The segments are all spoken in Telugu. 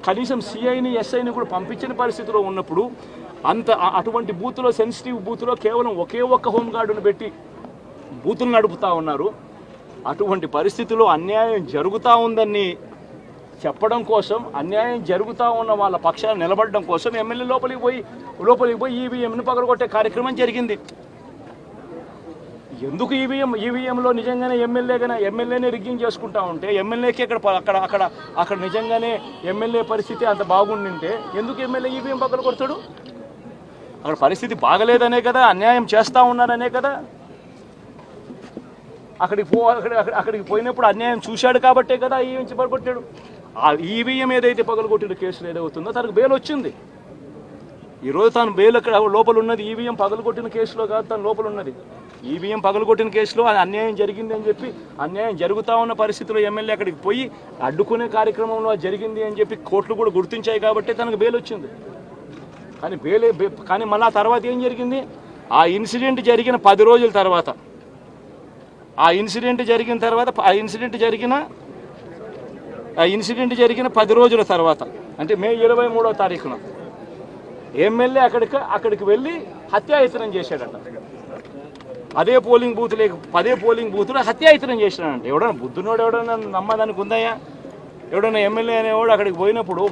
కనీసం సిఐని ఎస్ఐని కూడా పంపించిన పరిస్థితిలో ఉన్నప్పుడు అటువంటి బూత్లో, సెన్సిటివ్ బూత్లో కేవలం ఒకే ఒక్క హోంగార్డును పెట్టి బూతులు నడుపుతూ ఉన్నారు. అటువంటి పరిస్థితిలో అన్యాయం జరుగుతూ ఉందని చెప్పడం కోసం, అన్యాయం జరుగుతూ ఉన్న వాళ్ళ పక్షాన్ని నిలబడడం కోసం ఎమ్మెల్యే లోపలికి పోయి ఈవీఎంను పగలగొట్టే కార్యక్రమం జరిగింది. ఎందుకు ఈవీఎంలో నిజంగానే ఎమ్మెల్యేనే రిగ్గింగ్ చేసుకుంటా ఉంటే, ఎమ్మెల్యేకి అక్కడ నిజంగానే ఎమ్మెల్యే పరిస్థితి అంత బాగుండింటే ఎందుకు ఎమ్మెల్యే ఈవీఎం పగలగొడతాడు? అక్కడ పరిస్థితి బాగలేదనే కదా, అన్యాయం చేస్తూ ఉన్నారనే కదా. అక్కడికి పోయినప్పుడు అన్యాయం చూశాడు కాబట్టే కదా ఈవీఎం పగలగొట్టాడు. ఆ ఈవీఎం ఏదైతే పగలగొట్టిన కేసులు ఏదవుతుందో తనకు బెయిల్ వచ్చింది. ఈరోజు తను బెయిల్ అక్కడ లోపల ఉన్నది ఈవీఎం పగలగొట్టిన కేసులో కాదు, తను లోపల ఉన్నది ఈవీఎం పగలగొట్టిన కేసులో. అన్యాయం జరిగింది అని చెప్పి, అన్యాయం జరుగుతూ ఉన్న పరిస్థితిలో ఎమ్మెల్యే అక్కడికి పోయి అడ్డుకునే కార్యక్రమంలో జరిగింది అని చెప్పి కోర్టులు కూడా గుర్తించాయి కాబట్టి తనకు బెయిల్ వచ్చింది. కానీ మళ్ళీ ఆ తర్వాత ఏం జరిగింది? ఆ ఇన్సిడెంట్ జరిగిన 10 రోజుల తర్వాత, ఆ ఇన్సిడెంట్ జరిగిన 10 రోజుల తర్వాత, అంటే మే 23వ తారీఖున ఎమ్మెల్యే అక్కడికి వెళ్ళి హత్యాయత్నం చేశాడట. అదే పోలింగ్ బూత్లో హత్యాయత్నం చేసినాడంట. ఎవడన్నా బుద్ధునోడు ఎవడన్నా నమ్మదానికి ఉందయ్యా? ఎవడన్నా ఎమ్మెల్యే అనేవాడు అక్కడికి పోయినప్పుడు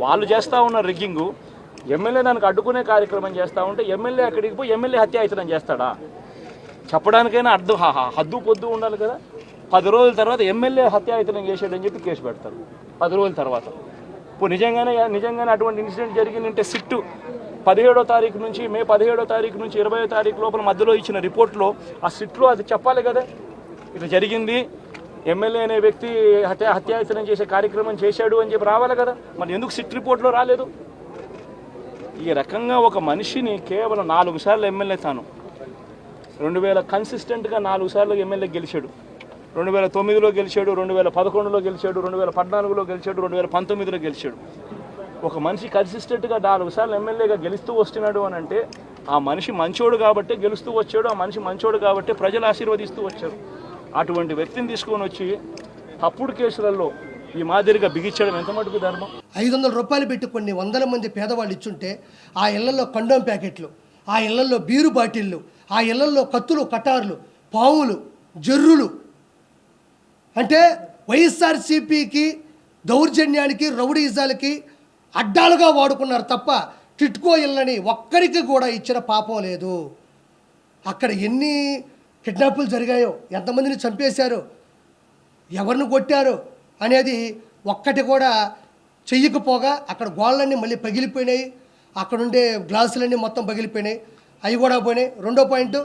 వాళ్ళు చేస్తూ ఉన్న రిగ్గింగు, ఎమ్మెల్యే దానికి అడ్డుకునే కార్యక్రమం చేస్తూ ఉంటే ఎమ్మెల్యే అక్కడికి పోయి ఎమ్మెల్యే హత్యాయత్నం చేస్తాడా? చెప్పడానికైనా హద్దు పొద్దు ఉండాలి కదా. 10 రోజుల తర్వాత ఎమ్మెల్యే హత్యాయత్నం చేశాడని చెప్పి కేసు పెడతారు 10 రోజుల తర్వాత. ఇప్పుడు నిజంగానే అటువంటి ఇన్సిడెంట్ జరిగిందంటే సిట్టు 17వ తారీఖు నుంచి, మే 17వ తారీఖు నుంచి 20వ తారీఖు లోపల మధ్యలో ఇచ్చిన రిపోర్ట్లో, ఆ సిట్లో అది చెప్పాలి కదా, ఇట్లా జరిగింది, ఎమ్మెల్యే అనే వ్యక్తి హత్యాయత్నం చేసే కార్యక్రమం చేశాడు అని చెప్పి రావాలి కదా. మరి ఎందుకు సిట్ రిపోర్ట్లో రాలేదు? ఈ రకంగా ఒక మనిషిని కేవలం 4 సార్లు ఎమ్మెల్యే, తాను 2000 కన్సిస్టెంట్గా 4 సార్లు ఎమ్మెల్యే గెలిచాడు. 2009లో గెలిచాడు, 2011లో గెలిచాడు, 2014లో గెలిచాడు, 2019లో గెలిచాడు. ఒక మనిషి కన్సిస్టెంట్గా 4 సార్లు ఎమ్మెల్యేగా గెలుస్తూ వస్తున్నాడు అని అంటే ఆ మనిషి మంచోడు కాబట్టి గెలుస్తూ వచ్చాడు, ఆ మనిషి మంచోడు కాబట్టి ప్రజలు ఆశీర్వదిస్తూ వచ్చారు. అటువంటి వ్యక్తిని తీసుకొని వచ్చి తప్పుడు కేసులలో ఈ మాదిరిగా బిగించడం ఎంత మటుకు ధర్మం? 500 రూపాయలు పెట్టి కొన్ని వందల మంది పేదవాళ్ళు ఇచ్చుంటే ఆ ఇళ్లలో కండోమ్ ప్యాకెట్లు, ఆ ఇళ్లలో బీరు బాటిళ్ళు, ఆ ఇళ్లలో కత్తులు, కటార్లు, పావులు, జర్రులు, అంటే వైఎస్ఆర్సీపీకి దౌర్జన్యానికి, రౌడీజాలకి అడ్డాలుగా వాడుకున్నారు తప్ప టిట్కో ఇళ్ళని ఒక్కరికి కూడా ఇచ్చిన పాపం లేదు. అక్కడ ఎన్ని కిడ్నాపులు జరిగాయో, ఎంతమందిని చంపేశారో, ఎవరిని కొట్టారో అనేది ఒక్కటి కూడా చెయ్యకపోగా అక్కడ గోళ్ళన్నీ మళ్ళీ పగిలిపోయినాయి, అక్కడుండే గ్లాసులన్నీ మొత్తం పగిలిపోయినాయి, అవి కూడా పోయినాయి. రెండో పాయింట్,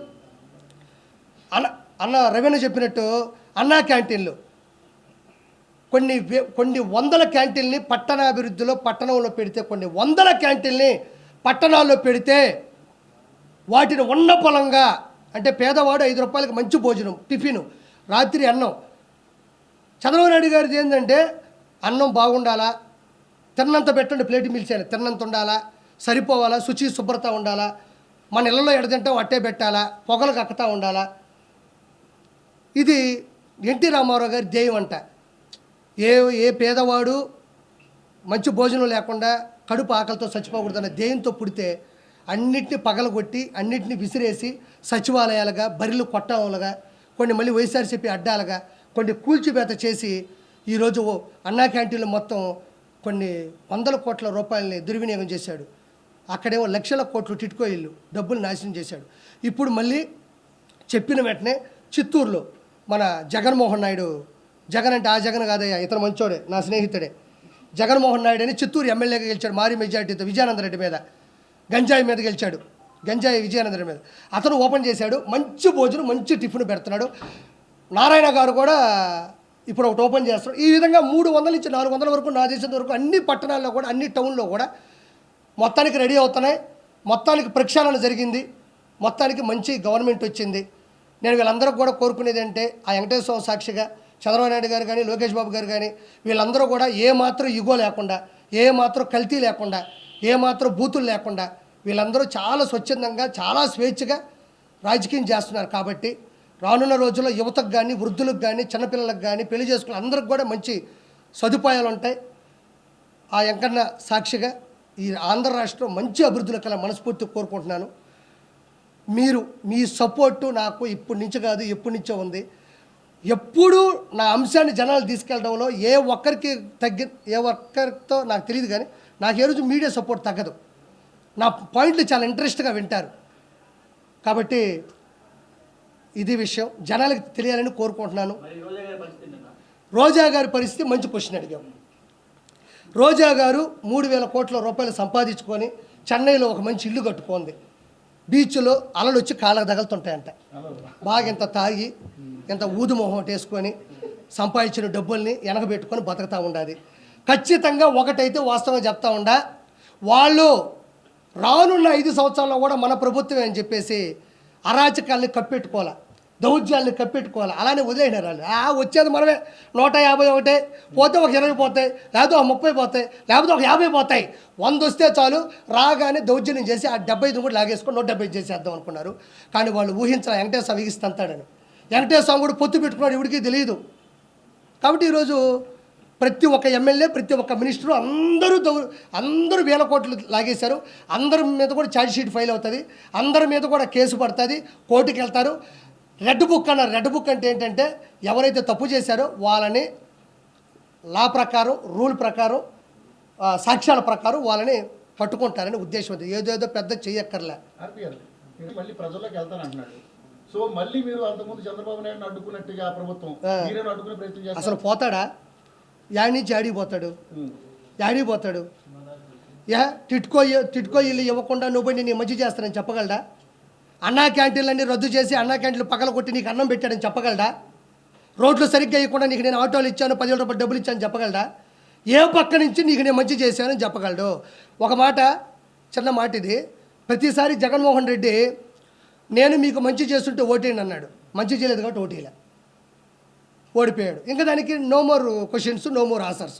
అన్న రవీణ చెప్పినట్టు అన్నా క్యాంటీన్లు కొన్ని వందల క్యాంటీన్ని పట్టణంలో పెడితే, కొన్ని వందల క్యాంటీన్ని పట్టణాల్లో పెడితే వాటిని ఉన్న పొలంగా, అంటే పేదవాడు 5 రూపాయలకి మంచి భోజనం, టిఫిను, రాత్రి అన్నం. చంద్రబాబు నాయుడు గారిది ఏంటంటే అన్నం బాగుండాలా, తిన్నంత పెట్టండి, ప్లేట్ మిల్చాను, తిన్నంత ఉండాలా, సరిపోవాలా, శుచి శుభ్రత ఉండాలా, మన ఇళ్ళలో ఎడతింటాం అట్టే పెట్టాలా, పొగలు కక్కుతూ ఉండాలా. ఇది ఎన్టీ రామారావు గారి ధ్యేయం అంట. ఏ పేదవాడు మంచి భోజనం లేకుండా కడుపు ఆకలితో చచ్చిపోకూడదన్న ధ్యేయంతో పుడితే అన్నిటిని పగలగొట్టి, అన్నిటిని విసిరేసి సచివాలయాలుగా, బరిలు కొట్టాలుగా, కొన్ని మళ్ళీ వైఎస్ఆర్సీపీ అడ్డాలుగా, కొన్ని కూల్చివేత చేసి ఈరోజు అన్నా క్యాంటీన్లు మొత్తం కొన్ని 100 కోట్ల రూపాయలని దుర్వినియోగం చేశాడు. అక్కడేమో లక్షల కోట్లు టిట్కో ఇల్లు డబ్బులు నాశనం చేశాడు. ఇప్పుడు మళ్ళీ చెప్పిన వెంటనే చిత్తూరులో మన జగన్మోహన్ నాయుడు, జగన్ అంటే ఆ జగన్ కాదయ్యా, ఇతను మంచోడే, నా స్నేహితుడే, జగన్మోహన్ నాయుడు అని చిత్తూరు ఎమ్మెల్యేగా గెలిచాడు భారీ మెజార్టీతో, విజయానందరెడ్డి మీద, గంజాయి మీద గెలిచాడు, గంజాయి విజయానందరెడ్డి మీద. అతను ఓపెన్ చేశాడు, మంచి భోజనం, మంచి టిఫిన్ పెడుతున్నాడు. నారాయణ గారు కూడా ఇప్పుడు ఒకటి ఓపెన్ చేస్తారు. ఈ విధంగా 300 నుంచి 400 వరకు, నా దేశం వరకు అన్ని పట్టణాల్లో కూడా, అన్ని టౌన్లో కూడా మొత్తానికి రెడీ అవుతున్నాయి. మొత్తానికి ప్రక్షాళన జరిగింది, మొత్తానికి మంచి గవర్నమెంట్ వచ్చింది. నేను వీళ్ళందరూ కూడా కోరుకునేది అంటే, ఆ వెంకటేశ్వర సాక్షిగా చంద్రబాబు నాయుడు గారు కానీ, లోకేష్ బాబు గారు కానీ, వీళ్ళందరూ కూడా ఏమాత్రం ఇగో లేకుండా, ఏమాత్రం కల్తీ లేకుండా, ఏమాత్రం బూతులు లేకుండా, వీళ్ళందరూ చాలా స్వచ్ఛందంగా, చాలా స్వేచ్ఛగా రాజకీయం చేస్తున్నారు. కాబట్టి రానున్న రోజుల్లో యువతకు కానీ, వృద్ధులకు కానీ, చిన్నపిల్లలకు కానీ, పెళ్లి చేసుకున్న అందరికి కూడా మంచి సదుపాయాలు ఉంటాయి. ఆ వెంకన్న సాక్షిగా ఈ ఆంధ్ర రాష్ట్రం మంచి అభివృద్ధిలో కల మనస్ఫూర్తి కోరుకుంటున్నాను. మీరు మీ సపోర్టు నాకు ఇప్పటి నుంచి కాదు ఎప్పటి నుంచో ఉంది. ఎప్పుడూ నా అంశాన్ని జనాలు తీసుకెళ్ళడంలో ఏ ఒక్కరితో నాకు తెలియదు, కానీ నాకు ఏ రోజు మీడియా సపోర్ట్ తగ్గదు. నా పాయింట్లు చాలా ఇంట్రెస్ట్గా వింటారు. కాబట్టి ఇది విషయం జనాలకు తెలియాలని కోరుకుంటున్నాను. రోజా గారి పరిస్థితి మంచి క్వశ్చన్ అడిగాం. రోజా గారు 3,000 కోట్ల రూపాయలు సంపాదించుకొని చెన్నైలో ఒక మంచి ఇల్లు కట్టుకుంది. బీచ్లో అలలు వచ్చి కాళ్ళకు తగులుతుంటాయంట. బాగా ఇంత తాగి ఇంత ఊదుమొహం వేసుకొని సంపాదించిన డబ్బుల్ని వెనకబెట్టుకొని బతుకుతూ ఉండాలి. ఖచ్చితంగా ఒకటైతే వాస్తవంగా చెప్తా ఉండా, వాళ్ళు రానున్న 5 సంవత్సరాల్లో కూడా మన ప్రభుత్వమే అని చెప్పేసి అరాచకాల్ని కప్పెట్టుకోవాలి, దౌర్జాల్ని కప్పెట్టుకోవాలి. అలానే వదిలేసినారు వాళ్ళు. వచ్చేది మనమే 151 పోతే ఒక 20 పోతాయి, లేకపోతే ఒక 30 పోతాయి, లేకపోతే ఒక 50 పోతాయి. 100 వస్తే చాలు, రాగానే దౌర్జన్యం చేసి ఆ 75 కూడా లాగేసుకొని 170 చేసేద్దాం అనుకున్నారు. కానీ వాళ్ళు ఊహించాలి వెంకటేశ్వర స్వామి ఇస్తాంతాడని. వెంకటేశ్వర స్వామి కూడా పొత్తు పెట్టుకున్నాడు, ఎవరికి తెలియదు. కాబట్టి ఈరోజు ప్రతి ఒక్క ఎమ్మెల్యే, ప్రతి ఒక్క మినిస్టరు అందరూ 1,000 కోట్లు లాగేశారు. అందరి మీద కూడా ఛార్జ్ షీట్ ఫైల్ అవుతుంది, అందరి మీద కూడా కేసు పడుతుంది, కోర్టుకి వెళ్తారు. రెడ్ బుక్ అన్నారు. రెడ్ బుక్ అంటే ఏంటంటే ఎవరైతే తప్పు చేశారో వాళ్ళని లా ప్రకారం, రూల్ ప్రకారం, సాక్ష్యాల ప్రకారం వాళ్ళని పట్టుకుంటారని ఉద్దేశం ఉంది. ఏదేదో పెద్ద చెయ్యక్కర్లే. మళ్ళీ ప్రజల్లోకి వెళ్తానంటున్నాడు. సో మళ్ళీ మీరు అంతకుముందు చంద్రబాబు నాయుడు అడ్డుకున్నట్టుగా ప్రభుత్వం మీరేనా అడ్డుకునే ప్రయత్నం చేస్తారు? అసలు పోతాడా? యాడి నుంచి యాడిపోతాడు? యాడిపోతాడు? టిట్కో ఇల్లు ఇవ్వకుండా నువ్వు నేను మంచి చేస్తానని చెప్పగలడా? అన్నా క్యాంటీన్లన్నీ రద్దు చేసి అన్నా క్యాంటీన్లు పగల కొట్టి నీకు అన్నం పెట్టాడని చెప్పగలడా? రోడ్లు సరిగ్గా ఇవ్వకుండా నీకు నేను ఆటోలు ఇచ్చాను, 10,000 రూపాయలు డబ్బులు ఇచ్చాను చెప్పగలడా? ఏ పక్క నుంచి నీకు నేను మంచి చేశానని చెప్పగలడు? ఒక మాట, చిన్న మాట ఇది. ప్రతిసారి జగన్మోహన్ రెడ్డి నేను మీకు మంచి చేస్తుంటే ఓటేయండి అన్నాడు. మంచి చేయలేదు కాబట్టి ఓటేయలే, ఓడిపోయాడు. ఇంకా దానికి no more questions, no more answers.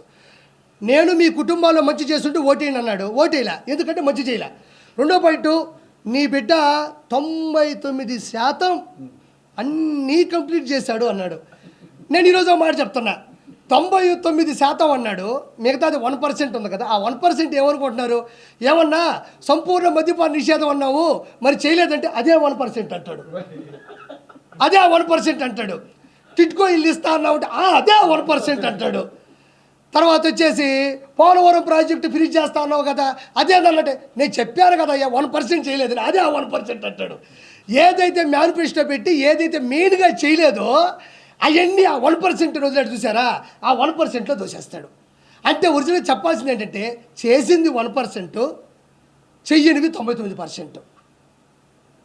నేను మీ కుటుంబాల్లో మంచి చేస్తుంటే ఓటేయండి అన్నాడు, ఓటేయలే, ఎందుకంటే మంచి చేయలే. రెండో పాయింట్, నీ బిడ్డ 99% అన్నీ కంప్లీట్ చేశాడు అన్నాడు. నేను ఈరోజు మాట చెప్తున్నా, 99% అన్నాడు, మిగతాది 1% ఉంది కదా. ఆ 1% ఏమనుకుంటున్నారు? ఏమన్నా సంపూర్ణ మద్యపాన నిషేధం అన్నావు, మరి చేయలేదంటే అదే 1% అంటాడు, అదే 1% అంటాడు. టిట్కో ఇల్లు ఇస్తా అన్నావు అంటే అదే 1% అంటాడు. తర్వాత వచ్చేసి పోలవరం ప్రాజెక్టు ఫ్రీజ్ చేస్తా అన్నావు కదా, అదేంటంటే నేను చెప్పాను కదా 1% చేయలేదని, అదే 1% అంటాడు. ఏదైతే మేనిఫెస్టో పెట్టి ఏదైతే మెయిన్గా చేయలేదో అవన్నీ ఆ 1% రోజులు చూసారా, ఆ 1%లో దోసేస్తాడు. అంటే ఒరిజినల్ చెప్పాల్సింది ఏంటంటే చేసింది 1%, చెయ్యనివి 99%.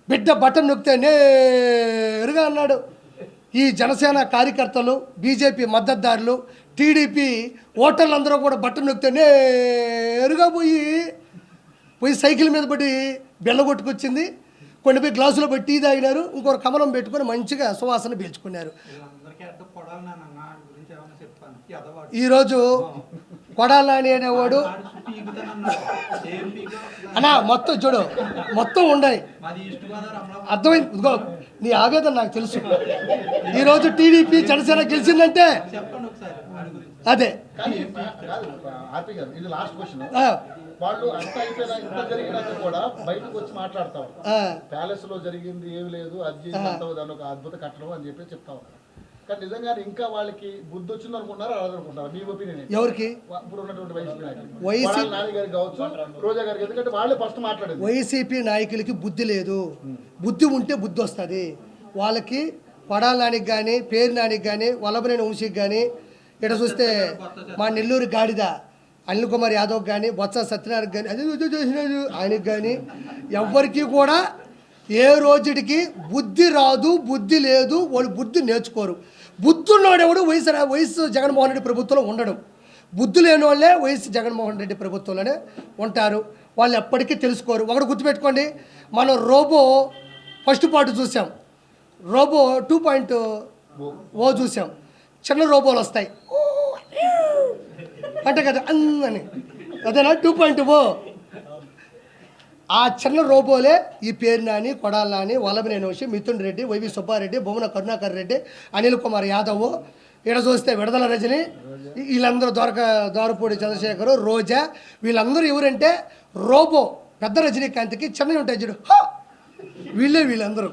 బిడ్డ బటన్ నొక్కితే నేరుగా అన్నాడు. ఈ జనసేన కార్యకర్తలు, బీజేపీ మద్దతుదారులు, టీడీపీ ఓటర్లందరూ కూడా బట్టను నొక్కితే నేరుగా పోయి సైకిల్ మీద పడి బెల్ల కొట్టుకొచ్చింది. కొన్ని పోయి గ్లాసులో పెట్టి టీ తాగినారు, ఇంకొక కమలం పెట్టుకొని మంచిగా సువాసన పీల్చుకున్నారు. ఈరోజు కొడాలి నాని అనేవాడు అన్నా మొత్తం చూడు, మొత్తం ఉన్నాయి, అర్థమైంది. ఇదిగో నీ ఆవేదన నాకు తెలుసు. ఈరోజు టీడీపీ జనసేన గెలిచిందంటే అదే. ఇది లాస్ట్ క్వశ్చన్. వాళ్ళు అంతా అయిపోయినా ఇంత జరిగినాక కూడా బయటకు వచ్చి మాట్లాడతాం, ప్యాలెస్ లో జరిగింది ఏమి లేదు, అది దాని ఒక అద్భుత కట్టడం అని చెప్పి చెప్తా ఉన్నారు. కానీ నిజంగా ఇంకా వాళ్ళకి బుద్ధి వచ్చింది అనుకుంటారా, అనుకుంటారా? మీ ఒపీనియన్ ఎవరికి? ఇప్పుడు ఉన్నటువంటి వైసీపీ నాయకులు కావచ్చు, రోజా గారికి, ఎందుకంటే వాళ్ళే ఫస్ట్ మాట్లాడేది. వైసీపీ నాయకులకి బుద్ధి లేదు. బుద్ధి ఉంటే బుద్ధి వస్తుంది వాళ్ళకి. కొడాలి నానికి కానీ, పేరు నానికి కానీ, వల్లభనేని వంశీకి కానీ, ఇక్కడ చూస్తే మా నెల్లూరు గాడిద అనిల్ కుమార్ యాదవ్ కానీ, బొత్స సత్యనారాయణ కానీ, అది చేసినది ఆయనకి కానీ, ఎవ్వరికీ కూడా ఏ రోజుడికి బుద్ధి రాదు, బుద్ధి లేదు, వాళ్ళు బుద్ధి నేర్చుకోరు. బుద్ధి ఉన్నవాడెవడు వైఎస్ జగన్మోహన్ రెడ్డి ప్రభుత్వంలో ఉండడం. బుద్ధి లేని వాళ్ళే వైఎస్ జగన్మోహన్ రెడ్డి ప్రభుత్వంలోనే ఉంటారు. వాళ్ళు ఎప్పటికీ తెలుసుకోరు. ఒకటి గుర్తుపెట్టుకోండి, మనం రోబో ఫస్ట్ పార్ట్ చూసాం, రోబో 2.0 చూసాం. చిన్న రోబోలు వస్తాయి అంటే కదా అని, అదేనా 2.0. ఆ చిన్న రోబోలే ఈ పేరు నాని, కొడాలి నాని, వల్లభనేని వంశీ, మిథున్ రెడ్డి, వైవి సుబ్బారెడ్డి, బొమ్మన కరుణాకర్ రెడ్డి, అనిల్ కుమార్ యాదవ్, ఇక్కడ చూస్తే విడుదల రజని, వీళ్ళందరూ ద్వారపూడి చంద్రశేఖరు, రోజా, వీళ్ళందరూ ఎవరంటే రోబో పెద్ద రజనీకాంత్కి చిన్నవి ఉంటాయి చూడు, వీళ్ళందరూ.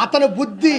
అతని బుద్ధి